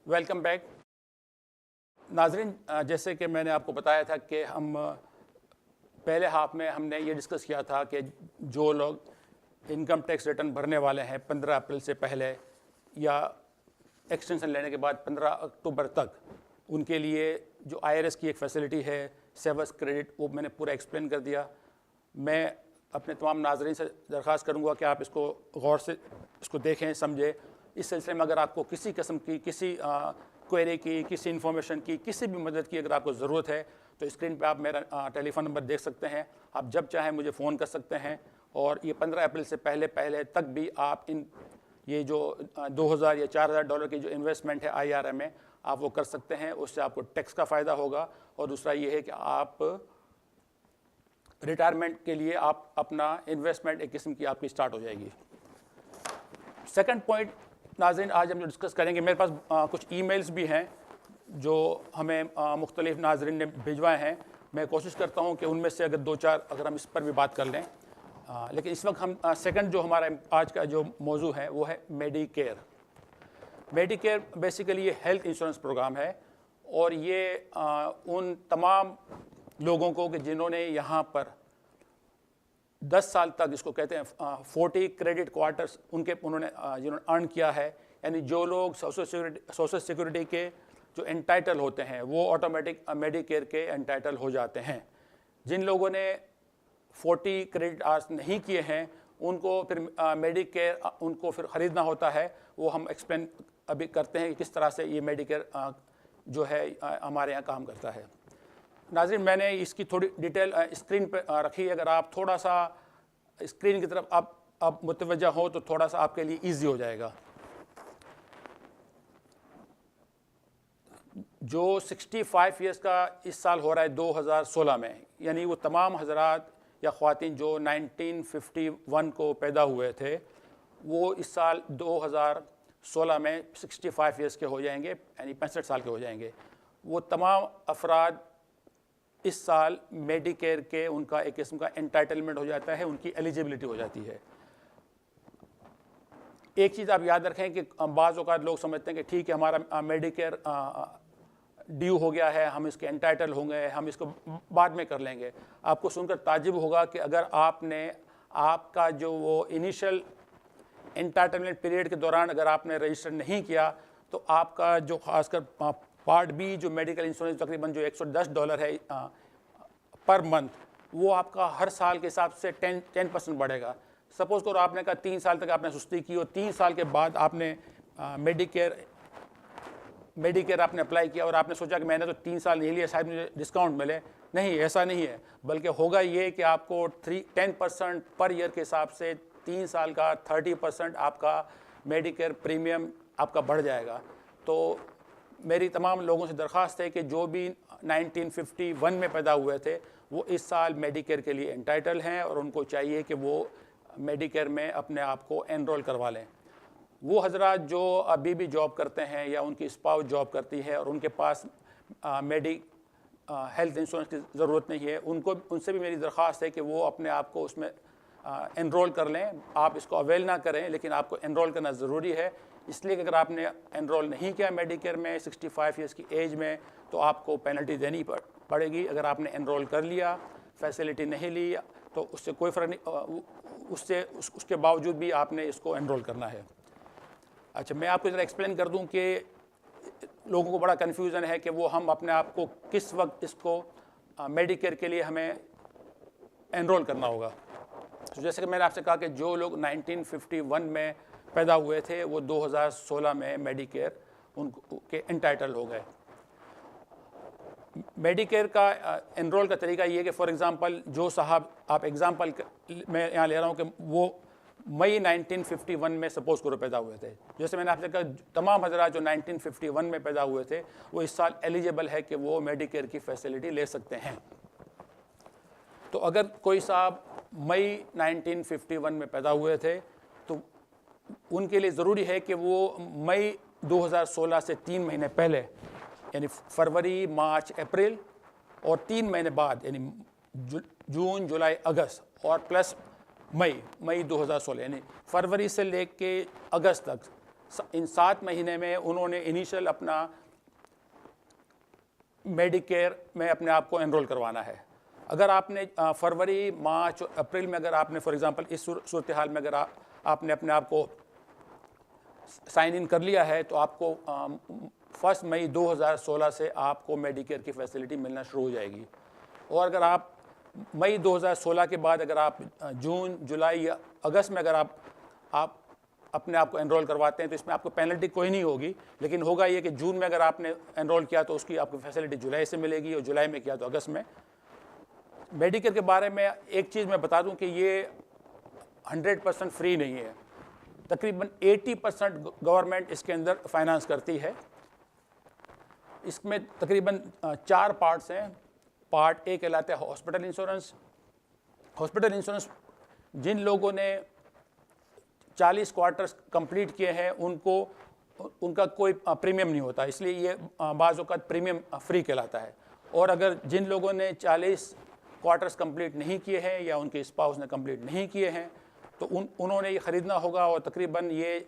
Welcome back नाजरीन। जैसे कि मैंने आपको बताया था कि हम पहले हाफ में हमने ये डिस्कस किया था कि जो लोग इनकम टैक्स रिटर्न भरने वाले हैं 15 अप्रैल से पहले या एक्सटेंशन लेने के बाद 15 अक्टूबर तक, उनके लिए जो IRS की एक फैसिलिटी है सेवर्स क्रेडिट, वो मैंने पूरा एक्सप्लेन कर दिया। मैं अपने तमाम नाजरीन से दरख्वास्त करूँगा कि आप इसको गौर से इसको देखें, समझें। इस सिलसिले में अगर आपको किसी किस्म की किसी क्वेरी की, किसी इन्फॉर्मेशन की, किसी भी मदद की अगर आपको ज़रूरत है तो स्क्रीन पे आप मेरा टेलीफोन नंबर देख सकते हैं। आप जब चाहें मुझे फ़ोन कर सकते हैं। और ये 15 अप्रैल से पहले तक भी आप ये जो 2000 या 4000 डॉलर की जो इन्वेस्टमेंट है IRA में, आप वो कर सकते हैं। उससे आपको टैक्स का फ़ायदा होगा। और दूसरा ये है कि आप रिटायरमेंट के लिए आप अपना इन्वेस्टमेंट एक किस्म की आपकी स्टार्ट हो जाएगी। सेकंड पॉइंट नाज़रीन, आज हम जो डिस्कस करेंगे, मेरे पास कुछ ईमेल्स भी हैं जो हमें मुख्तलिफ नाज़रीन ने भिजवाए हैं। मैं कोशिश करता हूं कि उनमें से अगर 2-4 अगर हम इस पर भी बात कर लें। लेकिन इस वक्त हम सेकंड जो हमारा आज का जो मौजू है वो है मेडिकेयर। मेडिकेयर बेसिकली ये हेल्थ इंश्योरेंस प्रोग्राम है और ये उन तमाम लोगों को कि जिन्होंने यहाँ पर 10 साल तक, इसको कहते हैं 40 क्रेडिट क्वार्टर्स, उन्होंने जिन्होंने अर्न किया है, यानी जो लोग सोशल सिक्योरिटी के जो एंटाइटल होते हैं वो ऑटोमेटिक मेडिकेयर के एंटाइटल हो जाते हैं। जिन लोगों ने 40 क्रेडिट आवर्स नहीं किए हैं उनको फिर मेडिकेयर उनको फिर ख़रीदना होता है। वो हम एक्सप्लेन अभी करते हैं कि किस तरह से ये मेडिकेयर जो है हमारे यहाँ काम करता है। नाज़रीन, मैंने इसकी थोड़ी डिटेल स्क्रीन पर रखी है। अगर आप थोड़ा सा स्क्रीन की तरफ आप मुतवज्जा हो तो थोड़ा सा आपके लिए ईजी हो जाएगा। जो 65 ईयर्स का इस साल हो रहा है 2016 में, यानी वो तमाम हजरात या ख़वातीन जो 1951 को पैदा हुए थे वो इस साल 2016 में 65 ईयर्स के हो जाएंगे, यानी 65 साल के हो जाएंगे। वो तमाम अफराद इस साल मेडिकेयर के उनका एक किस्म का एंटाइटलमेंट हो जाता है, उनकी एलिजिबिलिटी हो जाती है। एक चीज़ आप याद रखें कि बाज़ औक़ात लोग समझते हैं कि ठीक है हमारा मेडिकेयर ड्यू हो गया है, हम इसके एंटाइटल होंगे, हम इसको बाद में कर लेंगे। आपको सुनकर ताज्जुब होगा कि अगर आपका जो वो इनिशियल एंटाइटलमेंट पीरियड के दौरान अगर आपने रजिस्टर नहीं किया तो आपका जो खासकर पार्ट बी जो मेडिकल इंश्योरेंस तकरीबन जो $110 है पर मंथ, वो आपका हर साल के हिसाब से 10% बढ़ेगा। सपोज़ करो आपने कहा 3 साल तक आपने सुस्ती की और 3 साल के बाद आपने मेडिकेयर आपने अप्लाई किया और आपने सोचा कि मैंने तो 3 साल नहीं लिया, शायद मुझे डिस्काउंट मिले। नहीं, ऐसा नहीं है, बल्कि होगा ये कि आपको 10% पर ईयर के हिसाब से 3 साल का 30% आपका मेडिकेयर प्रीमियम आपका बढ़ जाएगा। तो मेरी तमाम लोगों से दरख्वास्त है कि जो भी 1951 में पैदा हुए थे वो इस साल मेडिकेयर के लिए एंटाइटल हैं और उनको चाहिए कि वो मेडिकेयर में अपने आप को एनरोल करवा लें। वो हजरात जो अभी भी जॉब करते हैं या उनकी स्पाउस जॉब करती है और उनके पास हेल्थ इंश्योरेंस की ज़रूरत नहीं है, उनसे भी मेरी दरख्वास्त है कि वो अपने आप को उसमें एनरोल कर लें। आप इसको अवेल ना करें, लेकिन आपको एनरोल करना ज़रूरी है। इसलिए कि अगर आपने एनरोल नहीं किया मेडिकेयर में 65 ईयर्स की एज में तो आपको पेनल्टी देनी पड़ेगी। अगर आपने एनरोल कर लिया, फैसिलिटी नहीं ली, तो उससे कोई फ़र्क नहीं, उसके बावजूद भी आपने इसको एनरोल करना है। अच्छा, मैं आपको ज़रा एक्सप्लेन कर दूं कि लोगों को बड़ा कन्फ्यूज़न है कि वो हम अपने आप को किस वक्त इसको मेडिकेयर के लिए हमें एनरोल करना होगा। तो जैसे कि मैंने आपसे कहा कि जो लोग 1951 में पैदा हुए थे वो 2016 में मेडिकेयर उनके एंटाइटल हो गए। मेडिकेयर का एनरोल का तरीका ये है कि फॉर एग्ज़ाम्पल जो साहब, आप एग्ज़ाम्पल मैं यहाँ ले रहा हूँ कि वो मई 1951 में सपोज़ करो पैदा हुए थे। जैसे मैंने आपसे कहा तमाम हज़रात जो 1951 में पैदा हुए थे वो इस साल एलिजिबल है कि वो मेडिकेयर की फैसिलिटी ले सकते हैं। तो अगर कोई साहब मई 1951 में पैदा हुए थे तो उनके लिए ज़रूरी है कि वो मई 2016 से 3 महीने पहले, यानी फरवरी, मार्च, अप्रैल और 3 महीने बाद, यानी जून, जुलाई, अगस्त और प्लस मई 2016, यानी फरवरी से लेके अगस्त तक इन 7 महीने में उन्होंने इनिशियल अपना मेडिकेयर में अपने आप को एनरोल करवाना है। अगर आपने फरवरी, मार्च, अप्रैल में अगर आपने फॉर एग्जांपल इस सूरत हाल में अगर आपने अपने आप को साइन इन कर लिया है तो आपको 1 मई 2016 से आपको मेडिकेयर की फैसिलिटी मिलना शुरू हो जाएगी। और अगर आप मई 2016 के बाद अगर आप जून, जुलाई या अगस्त में अगर आप अपने आप को एनरोल करवाते हैं तो इसमें आपको पेनल्टी कोई नहीं होगी, लेकिन होगा ये कि जून में अगर आपने एनरोल किया तो उसकी आपको फैसिलिटी जुलाई से मिलेगी, और जुलाई में किया तो अगस्त में। मेडिकेयर के बारे में एक चीज़ मैं बता दूं कि ये 100% फ्री नहीं है। तकरीबन 80% गवर्नमेंट इसके अंदर फाइनेंस करती है। इसमें तकरीबन 4 पार्ट्स हैं। पार्ट ए कहलाता है हॉस्पिटल इंश्योरेंस। हॉस्पिटल इंश्योरेंस जिन लोगों ने 40 क्वार्टर्स कंप्लीट किए हैं उनका कोई प्रीमियम नहीं होता, इसलिए ये बाज़ औक़ात प्रीमियम फ्री कहलाता है। और अगर जिन लोगों ने 40 क्वार्टर्स कंप्लीट नहीं किए हैं या उनके स्पाउस ने कंप्लीट नहीं किए हैं तो उन्होंने ये ख़रीदना होगा, और तकरीबन ये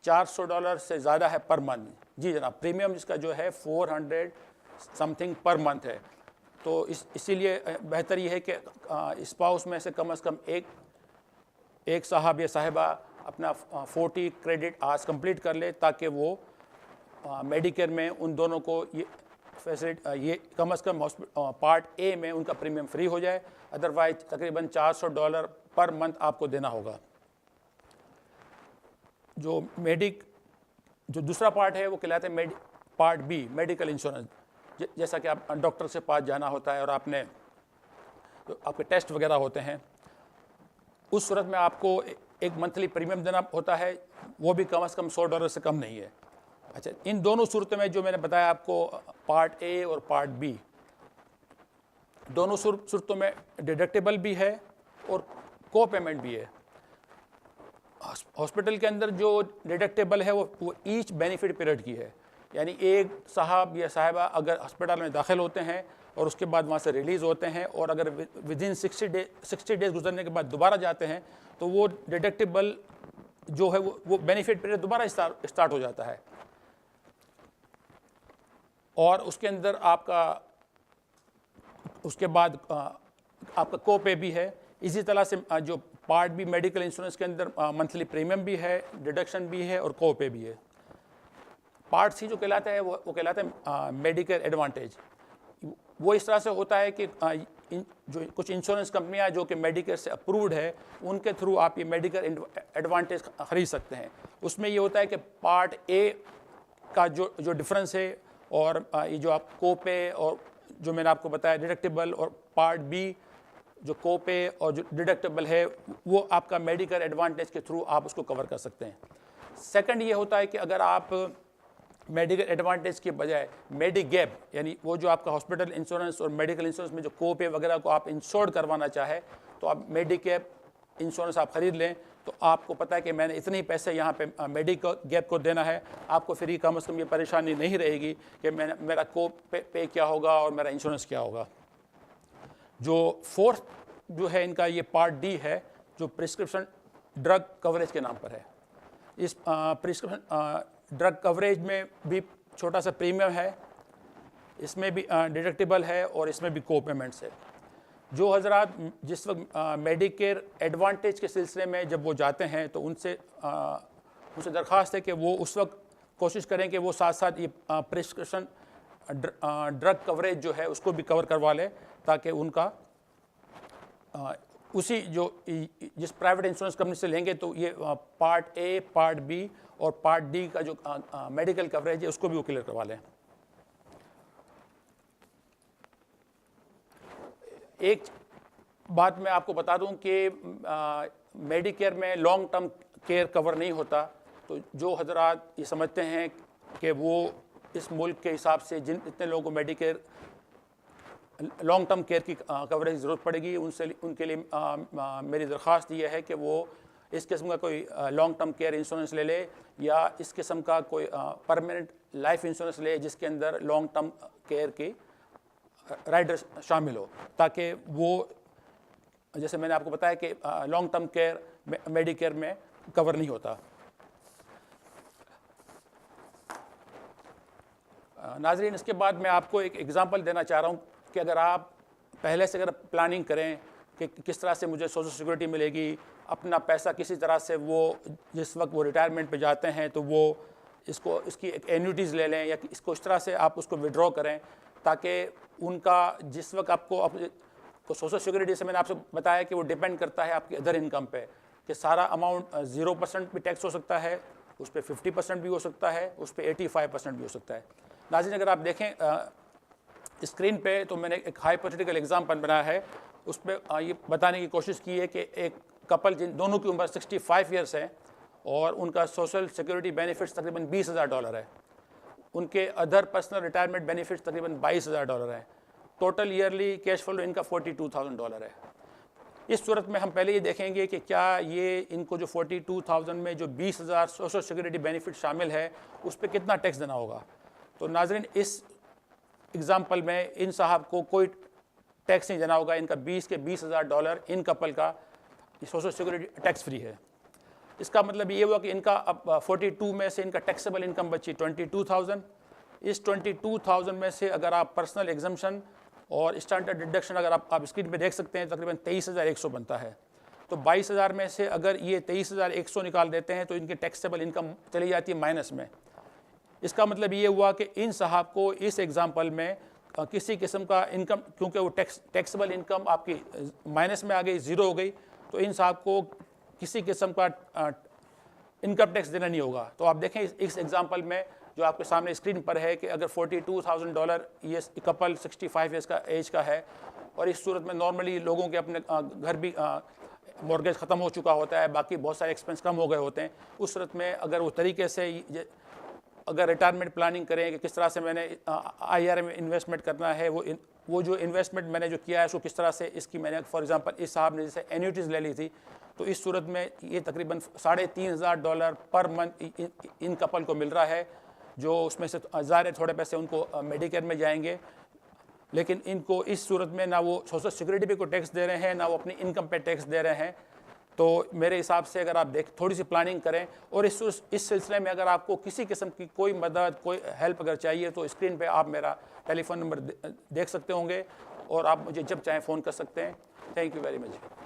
$400 से ज़्यादा है पर मंथ। जी जनाब, प्रीमियम जिसका जो है 400 समथिंग पर मंथ है। तो इसीलिए बेहतर ये है कि स्पाउस में से कम एक साहब या साहिबा अपना 40 क्रेडिट आवर्स कंप्लीट कर ले, ताकि वो मेडिकेयर में उन दोनों को ये फैसिलिटी ये कम से कम पार्ट ए में उनका प्रीमियम फ्री हो जाए। अदरवाइज तकरीबन $400 पर मंथ आपको देना होगा। जो दूसरा पार्ट है वो कहलाता है पार्ट बी, मेडिकल इंश्योरेंस। जैसा कि आप डॉक्टर से पास जाना होता है और आपके टेस्ट वगैरह होते हैं, उस सूरत में आपको एक मंथली प्रीमियम देना होता है, वो भी कम से कम $100 से कम नहीं है। अच्छा, इन दोनों सूरतों में जो मैंने बताया आपको, पार्ट ए और पार्ट बी, दोनों सूरतों में डिडक्टेबल भी है और को पेमेंट भी है। हॉस्पिटल के अंदर जो डिडक्टेबल है वो ईच बेनिफिट पीरियड की है, यानी एक साहब या साहिबा अगर हॉस्पिटल में दाखिल होते हैं और उसके बाद वहाँ से रिलीज़ होते हैं और अगर विदिन 60 डेज गुजरने के बाद दोबारा जाते हैं तो वो डिडक्टेबल जो है वो बेनिफिट पीरियड दोबारा स्टार्ट हो जाता है। और उसके अंदर उसके बाद आपका को पे भी है। इसी तरह से जो पार्ट बी मेडिकल इंश्योरेंस के अंदर मंथली प्रीमियम भी है, डिडक्शन भी है और को पे भी है। पार्ट सी जो कहलाता है वो कहलाता है मेडिकेयर एडवांटेज। वो इस तरह से होता है कि जो कुछ इंश्योरेंस कंपनियां जो कि मेडिकेयर से अप्रूव्ड है, उनके थ्रू आप ये मेडिकेयर एडवांटेज खरीद सकते हैं। उसमें ये होता है कि पार्ट ए का जो डिफरेंस है और ये जो आप को पे और जो मैंने आपको बताया डिडक्टेबल, और पार्ट बी जो को पे और जो डिडक्टेबल है वो आपका मेडिकेयर एडवांटेज के थ्रू आप उसको कवर कर सकते हैं। सेकंड ये होता है कि अगर आप मेडिकल एडवांटेज के बजाय मेडिगैप, यानी वो जो आपका हॉस्पिटल इंश्योरेंस और मेडिकल इंश्योरेंस में जो को पे वगैरह को आप इंश्योर्ड करवाना चाहे तो आप मेडिगैप इंश्योरेंस आप ख़रीद लें, तो आपको पता है कि मैंने इतने ही पैसे यहाँ पे मेडिगैप को देना है। आपको फिर कम से कम ये परेशानी नहीं रहेगी कि मेरा को पे क्या होगा और मेरा इंश्योरेंस क्या होगा। जो फोर्थ जो है इनका ये पार्ट डी है, जो प्रिस्क्रिप्शन ड्रग कवरेज के नाम पर है। इस प्रिस्क्रिप्शन ड्रग कवरेज में भी छोटा सा प्रीमियम है, इसमें भी डिडक्टेबल है और इसमें भी को पेमेंट्स है। जो हजरात जिस वक्त मेडिकेयर एडवांटेज के सिलसिले में जब वो जाते हैं तो उनसे दरख्वास्त है कि वो उस वक्त कोशिश करें कि वो साथ साथ ये प्रिस्क्रिप्शन ड्रग कवरेज जो है उसको भी कवर करवा लें, ताकि उनका उसी जिस प्राइवेट इंश्योरेंस कंपनी से लेंगे तो ये पार्ट ए, पार्ट बी और पार्ट डी का जो मेडिकल कवरेज है उसको भी वो क्लियर करवा लें। एक बात मैं आपको बता दूं कि मेडिकेयर में लॉन्ग टर्म केयर कवर नहीं होता, तो जो हजरात ये समझते हैं कि वो इस मुल्क के हिसाब से जितने लोगों को मेडिकेयर लॉन्ग टर्म केयर की कवरेज ज़रूरत पड़ेगी, उनके लिए मेरी दरख्वास्त ये है कि वो इस किस्म का कोई लॉन्ग टर्म केयर इंश्योरेंस ले ले या इस किस्म का कोई परमानेंट लाइफ इंश्योरेंस ले जिसके अंदर लॉन्ग टर्म केयर की राइडर शामिल हो, ताकि वो जैसे मैंने आपको बताया कि लॉन्ग टर्म केयर मेडिकेयर में कवर नहीं होता। नाज़रीन, इसके बाद मैं आपको एक एग्ज़ाम्पल देना चाह रहा हूँ कि अगर आप पहले से अगर प्लानिंग करें कि किस तरह से मुझे सोशल सिक्योरिटी मिलेगी, अपना पैसा किसी तरह से वो जिस वक्त वो रिटायरमेंट पे जाते हैं तो वो इसकी एक एन्यूटीज़ ले लें या इसको इस तरह से आप उसको विड्रॉ करें ताकि उनका जिस वक्त आपको तो सोशल सिक्योरिटी से मैंने आपसे बताया कि वो डिपेंड करता है आपकी अदर इनकम पे, कि सारा अमाउंट 0% भी टैक्स हो सकता है, उस पर 50% भी हो सकता है, उस पर 85% भी हो सकता है। नाज़रीन, अगर आप देखें स्क्रीन पे तो मैंने एक हाइपोथेटिकल एग्जाम्पल बनाया है, उस पर ये बताने की कोशिश की है कि एक कपल जिन दोनों की उम्र 65 ईयर्स है और उनका सोशल सिक्योरिटी बेनिफिट्स तकरीबन $20,000 है, उनके अदर पर्सनल रिटायरमेंट बेनिफिट्स तकरीबन $22,000 है, टोटल ईयरली कैश फ्लो इनका $42,000 है। इस सूरत में हम पहले ये देखेंगे कि क्या ये इनको जो 42,000 में जो 20,000 सोशल सिक्योरिटी बेनिफिट शामिल है उस पर कितना टैक्स देना होगा। तो नाज़रीन, इस एग्ज़ाम्पल में इन साहब को कोई टैक्स नहीं देना होगा, इनका $20,000 इन कपल का सोशल सिक्योरिटी टैक्स फ्री है। इसका मतलब ये हुआ कि इनका अब 42 में से इनका टैक्सेबल इनकम बची 22,000। इस 22,000 में से अगर आप पर्सनल एग्जम्पशन और स्टैंडर्ड डिडक्शन अगर आप स्क्रीन पे देख सकते हैं तकरीबन 23,100 बनता है। तो 22,000 में से अगर ये 23,100 निकाल देते हैं तो इनकी टैक्सेबल इनकम चली जाती है माइनस में। इसका मतलब ये हुआ कि इन साहब को इस एग्जांपल में किसी किस्म का इनकम, क्योंकि वो टैक्सेबल इनकम आपकी माइनस में आ गई, ज़ीरो हो गई, तो इन साहब को किसी किस्म का इनकम टैक्स देना नहीं होगा। तो आप देखें इस एग्जांपल में जो आपके सामने स्क्रीन पर है कि अगर $42,000 ये कपल 65 ईयर्स का एज का है और इस सूरत में नॉर्मली लोगों के अपने घर भी मॉर्गेज ख़त्म हो चुका होता है, बाकी बहुत सारे एक्सपेंस कम हो गए होते हैं, उस सूरत में अगर वो तरीके से अगर रिटायरमेंट प्लानिंग करें कि किस तरह से मैंने IRA में इन्वेस्टमेंट करना है, वो जो इन्वेस्टमेंट मैंने जो किया है उसको किस तरह से इसकी मैंने फॉर एग्जांपल इस साहब ने जैसे एन्यूटीज़ ले ली थी, तो इस सूरत में ये तकरीबन $3,500 पर मंथ इन कपल को मिल रहा है, जो उसमें से ज़ाहिर है थोड़े पैसे उनको मेडिकेयर में जाएंगे, लेकिन इनको इस सूरत में ना वो सोशल सिक्योरिटी पे को टैक्स दे रहे हैं ना वो अपनी इनकम पे टैक्स दे रहे हैं। तो मेरे हिसाब से अगर आप थोड़ी सी प्लानिंग करें और इस सिलसिले में अगर आपको किसी किस्म की कोई मदद कोई हेल्प अगर चाहिए तो स्क्रीन पे आप मेरा टेलीफोन नंबर देख सकते होंगे और आप मुझे जब चाहें फ़ोन कर सकते हैं। Thank you very much.